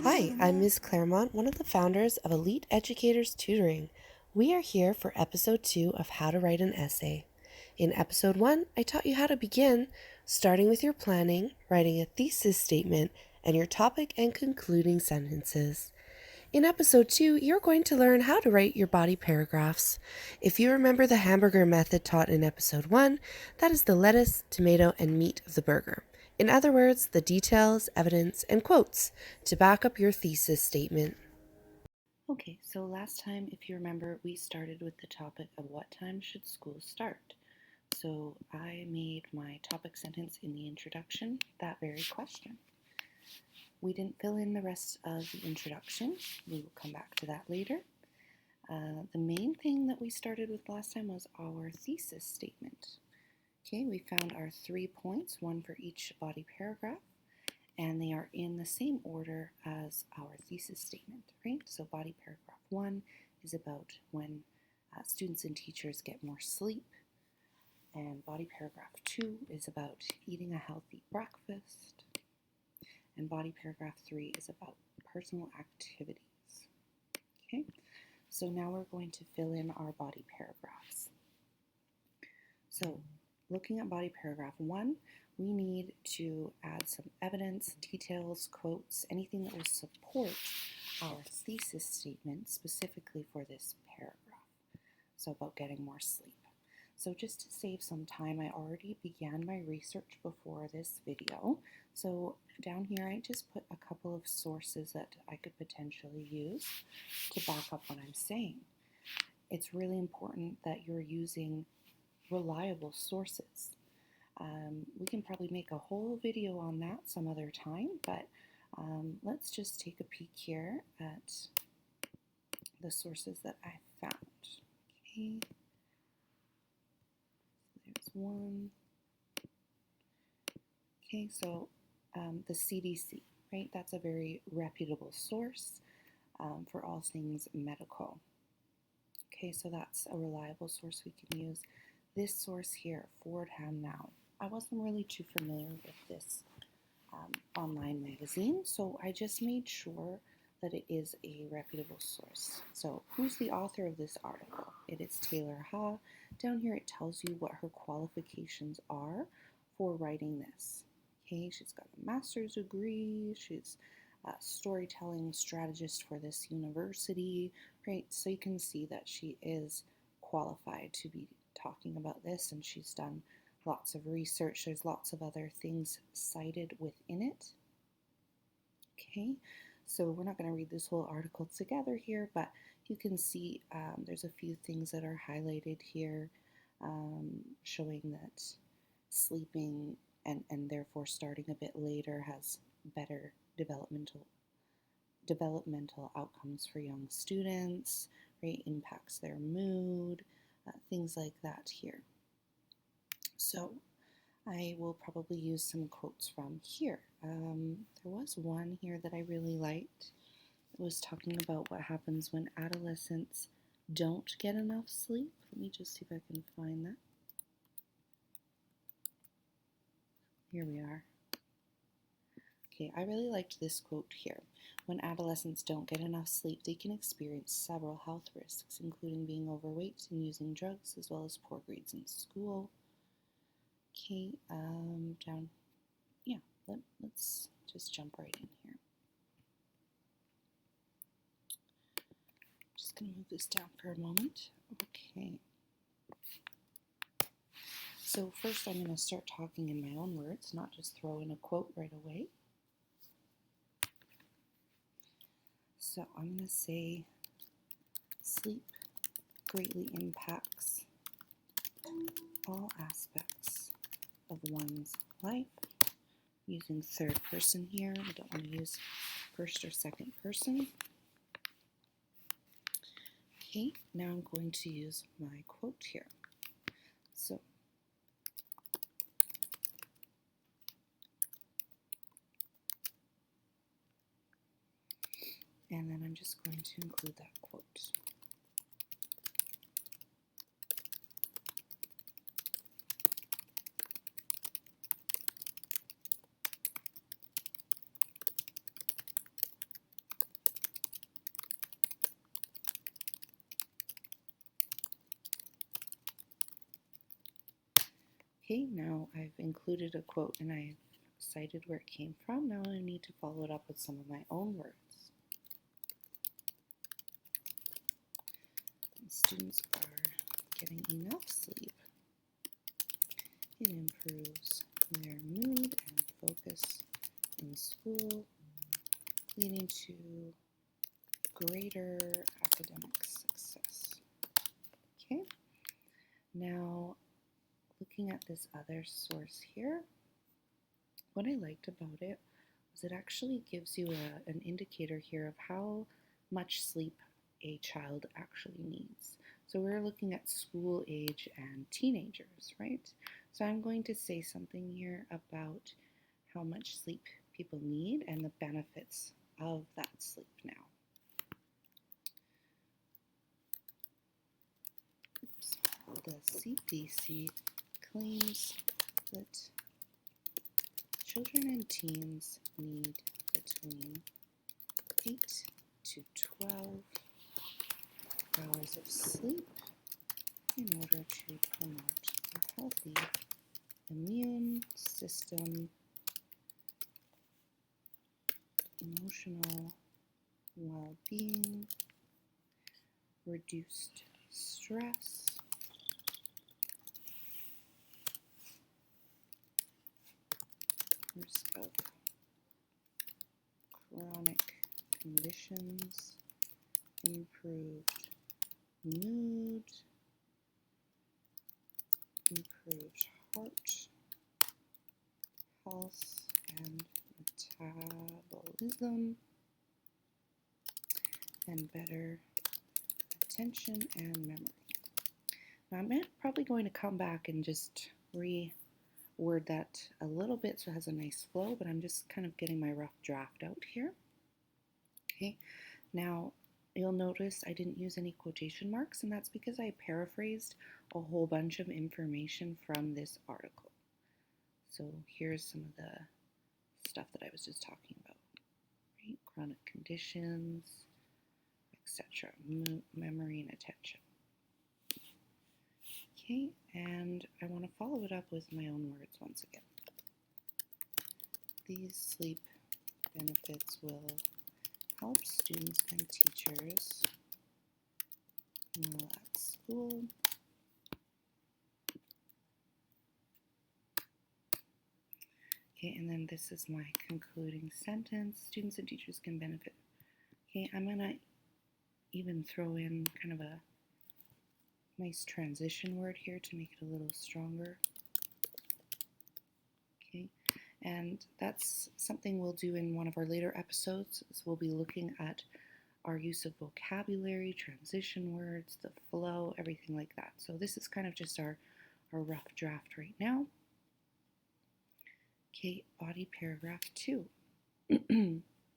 Hi, I'm Ms. Claremont, one of the founders of Elite Educators Tutoring. We are here for episode 2 of How to Write an Essay. In episode 1, I taught you how to begin, starting with your planning, writing a thesis statement, and your topic and concluding sentences. In episode 2, you're going to learn how to write your body paragraphs. If you remember the hamburger method taught in episode 1, that is the lettuce, tomato, and meat of the burger. In other words, the details, evidence, and quotes to back up your thesis statement. Okay, so last time, if you remember, we started with the topic of what time should school start. So I made my topic sentence in the introduction that very question. We didn't fill in the rest of the introduction. We will come back to that later. The main thing that we started with last time was our thesis statement. Okay, we found our 3 points, one for each body paragraph, and they are in the same order as our thesis statement, right? So body paragraph 1 is about when students and teachers get more sleep, and body paragraph 2 is about eating a healthy breakfast, and body paragraph 3 is about personal activities. Okay, so now we're going to fill in our body paragraphs. So looking at body paragraph 1, we need to add some evidence, details, quotes, anything that will support our thesis statement specifically for this paragraph. So about getting more sleep. So just to save some time, I already began my research before this video. So down here, I just put a couple of sources that I could potentially use to back up what I'm saying. It's really important that you're using reliable sources. We can probably make a whole video on that some other time, but let's just take a peek here at the sources that I found. Okay, there's one. Okay, so the CDC, right? That's a very reputable source for all things medical. Okay, so that's a reliable source we can use. This source here, Fordham Now. I wasn't really too familiar with this online magazine, so I just made sure that it is a reputable source. So who's the author of this article? It is Taylor Ha. Down here it tells you what her qualifications are for writing this. Okay, she's got a master's degree, she's a storytelling strategist for this university, right? So you can see that she is qualified to be talking about this, and she's done lots of research. There's lots of other things cited within it. Okay, so we're not going to read this whole article together here, but you can see there's a few things that are highlighted here showing that sleeping and therefore starting a bit later has better developmental outcomes for young students, right? Impacts their mood, things like that here. So I will probably use some quotes from here. There was one here that I really liked. It was talking about what happens when adolescents don't get enough sleep. Let me just see if I can find that. Here we are. Okay, I really liked this quote here. When adolescents don't get enough sleep, they can experience several health risks, including being overweight and using drugs, as well as poor grades in school. Okay, let's just jump right in here. Just going to move this down for a moment. Okay. So first I'm going to start talking in my own words, not just throw in a quote right away. So I'm going to say sleep greatly impacts all aspects of one's life. Using third person here. I don't want to use first or second person. Okay, now I'm going to use my quote here. So, and then I'm just going to include that quote. Okay, now I've included a quote and I've cited where it came from. Now I need to follow it up with some of my own words. Students are getting enough sleep. It improves their mood and focus in school, leading to greater academic success. Okay, now looking at this other source here, what I liked about it was it actually gives you an indicator here of how much sleep a child actually needs. So we're looking at school age and teenagers, right? So I'm going to say something here about how much sleep people need and the benefits of that sleep now. Oops. The CDC claims that children and teens need between 8 to 12 hours of sleep in order to promote a healthy immune system, emotional well-being, reduced stress, risk of chronic conditions, improved mood, improved heart health and metabolism, and better attention and memory. Now I'm probably going to come back and just reword that a little bit so it has a nice flow, but I'm just kind of getting my rough draft out here. Okay, now you'll notice I didn't use any quotation marks, and that's because I paraphrased a whole bunch of information from this article. So here's some of the stuff that I was just talking about, right? Chronic conditions, etc., memory and attention. Okay, and I want to follow it up with my own words once again. These sleep benefits will help students and teachers while at school Okay, and then this is my concluding sentence. Students and teachers can benefit. Okay, I'm going to even throw in kind of a nice transition word here to make it a little stronger. Okay, and that's something we'll do in one of our later episodes. So we'll be looking at our use of vocabulary, transition words, the flow, everything like that. So this is kind of just our rough draft right now. Okay, body paragraph 2.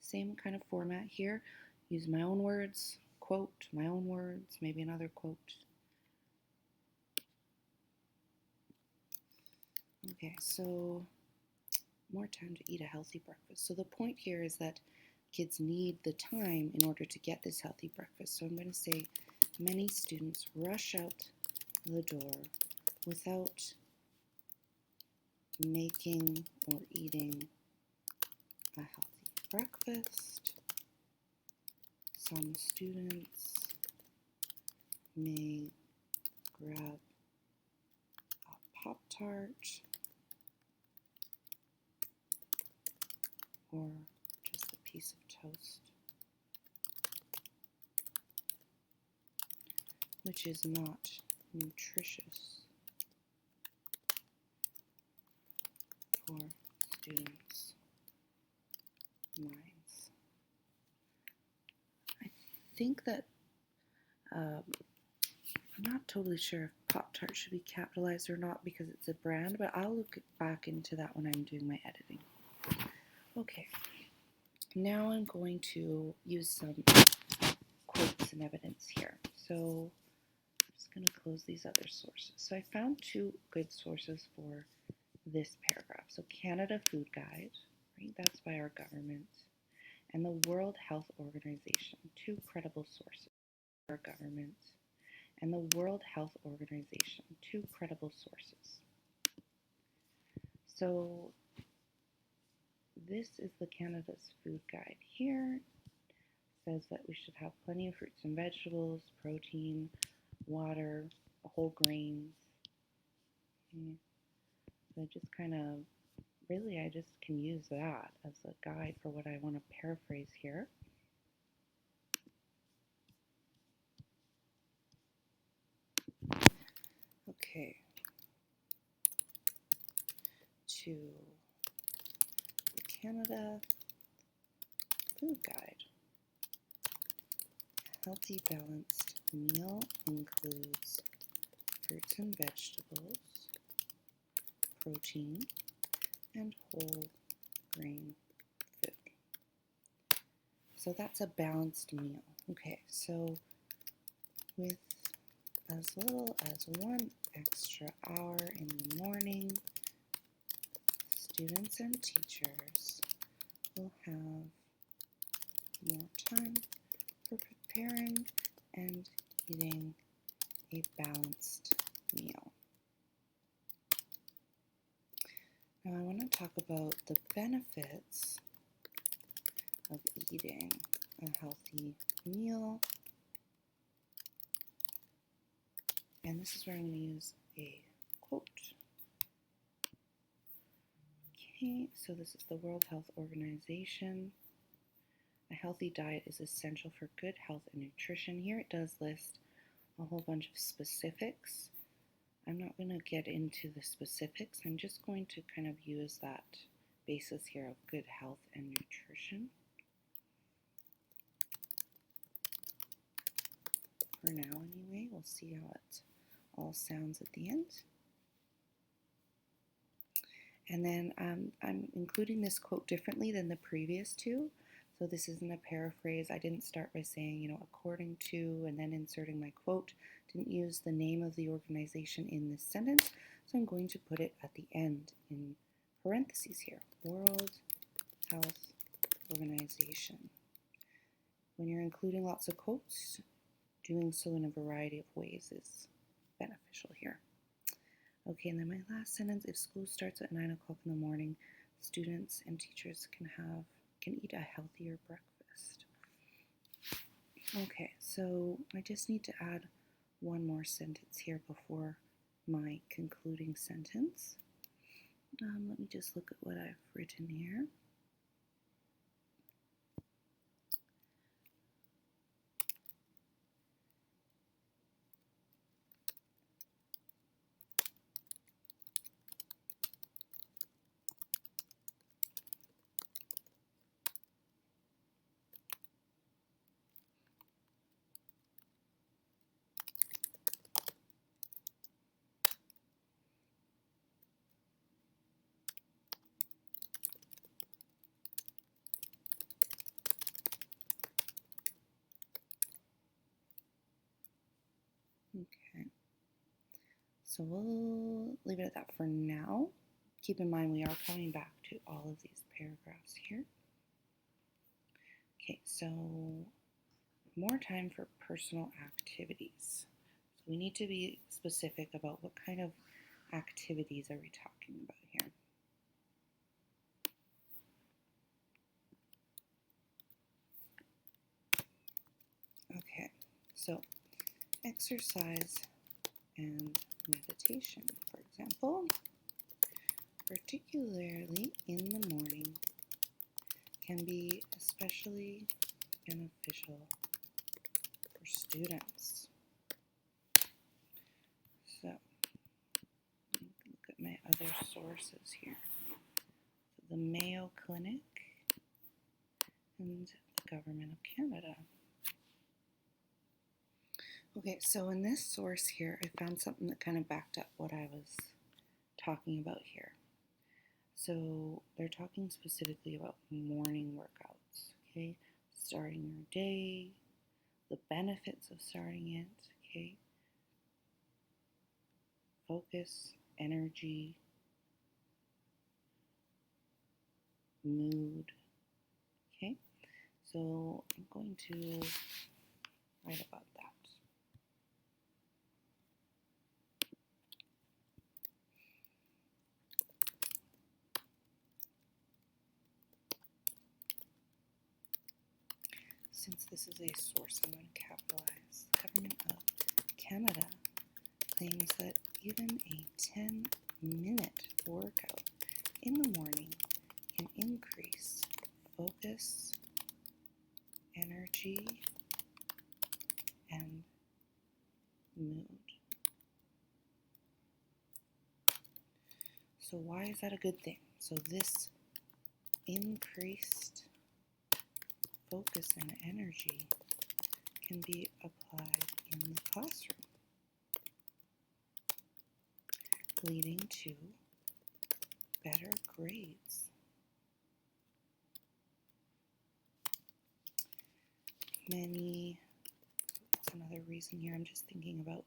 Same kind of format here. Use my own words, quote, my own words, maybe another quote. Okay, so more time to eat a healthy breakfast. So the point here is that kids need the time in order to get this healthy breakfast. So I'm going to say many students rush out the door without making or eating a healthy breakfast. Some students may grab a Pop-Tart or just a piece of toast, which is not nutritious for students' minds. I think that I'm not totally sure if Pop-Tart should be capitalized or not because it's a brand, but I'll look back into that when I'm doing my editing. Okay, now I'm going to use some quotes and evidence here. So I'm just going to close these other sources. So I found 2 good sources for this paragraph. So Canada Food Guide, right? That's by our government. And the World Health Organization, 2 credible sources. Our government and the World Health Organization, 2 credible sources. So this is the Canada's food guide here. It says that we should have plenty of fruits and vegetables, protein, water, whole grains. Okay. So just kind of, really, I just can use that as a guide for what I want to paraphrase here. Okay. To the Canada Food Guide. A healthy, balanced meal includes fruits and vegetables, protein, and whole grain food. So that's a balanced meal. Okay, so with as little as 1 extra hour in the morning, students and teachers will have more time for preparing and eating a balanced meal. Now I want to talk about the benefits of eating a healthy meal. And this is where I'm going to use a quote. Okay, so this is the World Health Organization. A healthy diet is essential for good health and nutrition. Here it does list a whole bunch of specifics. I'm not going to get into the specifics. I'm just going to kind of use that basis here of good health and nutrition. For now, anyway, we'll see how it all sounds at the end. And then I'm including this quote differently than the previous two. So this isn't a paraphrase. I didn't start by saying, according to, and then inserting my quote. Didn't use the name of the organization in this sentence. So I'm going to put it at the end in parentheses here. World Health Organization. When you're including lots of quotes, doing so in a variety of ways is beneficial here. Okay, and then my last sentence, if school starts at 9 o'clock in the morning, students and teachers can eat a healthier breakfast. Okay, so I just need to add one more sentence here before my concluding sentence. Let me just look at what I've written here. Okay, so we'll leave it at that for now. Keep in mind we are coming back to all of these paragraphs here. Okay, so more time for personal activities. So we need to be specific about what kind of activities are we talking about here. Okay, so exercise and meditation, for example, particularly in the morning, can be especially beneficial for students. So, look at my other sources here. The Mayo Clinic and the Government of Canada. Okay, so in this source here, I found something that kind of backed up what I was talking about here. So they're talking specifically about morning workouts, okay? Starting your day, the benefits of starting it, okay? Focus, energy, mood, okay? So I'm going to write about that. since this is a source, I'm going to capitalize. The government of Canada claims that even a 10-minute workout in the morning can increase focus, energy, and mood. So why is that a good thing? So this increased focus and energy can be applied in the classroom, leading to better grades. That's another reason here. I'm just thinking about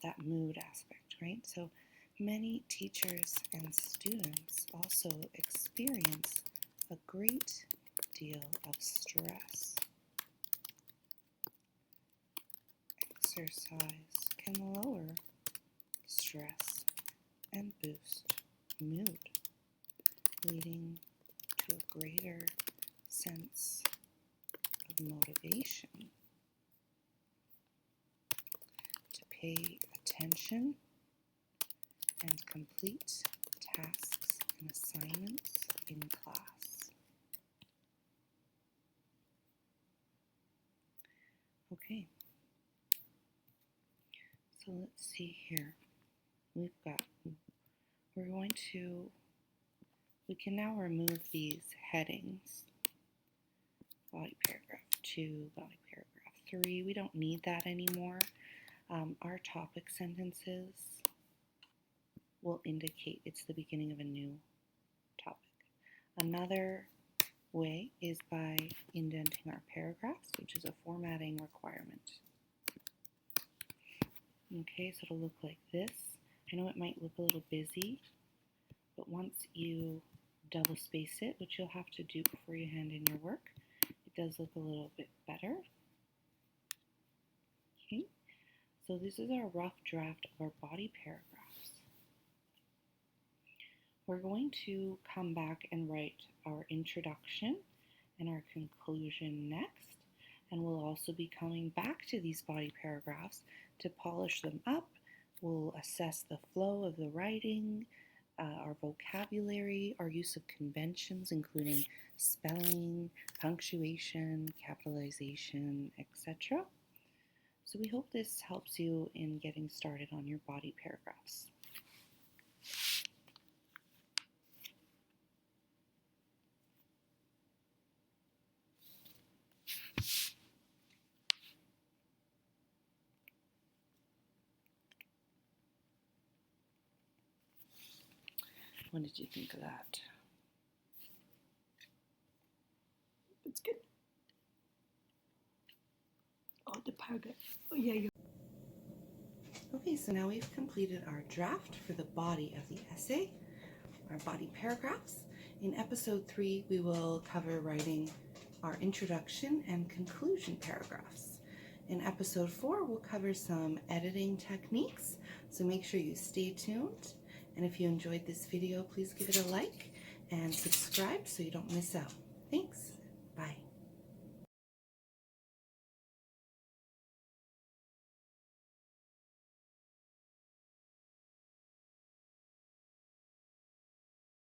that mood aspect, right? So many teachers and students also experience a great deal of stress. Exercise can lower stress and boost mood, leading to a greater sense of motivation to pay attention and complete tasks and assignments in class. Okay, so let's see here. We can now remove these headings. Body paragraph 2, body paragraph 3. We don't need that anymore. Our topic sentences will indicate it's the beginning of a new topic. Another way is by indenting our paragraphs, which is a formatting requirement. Okay, so it'll look like this. I know it might look a little busy, but once you double space it, which you'll have to do before you hand in your work, it does look a little bit better. Okay, so this is our rough draft of our body paragraphs. We're going to come back and write our introduction and our conclusion next, and we'll also be coming back to these body paragraphs to polish them up. We'll assess the flow of the writing, our vocabulary, our use of conventions, including spelling, punctuation, capitalization, etc. So we hope this helps you in getting started on your body paragraphs. What did you think of that? It's good. Oh, the paragraph. Oh, yeah. Okay, so now we've completed our draft for the body of the essay, our body paragraphs. In episode 3, we will cover writing our introduction and conclusion paragraphs. In episode 4, we'll cover some editing techniques, so make sure you stay tuned. And if you enjoyed this video, please give it a like and subscribe so you don't miss out. Thanks.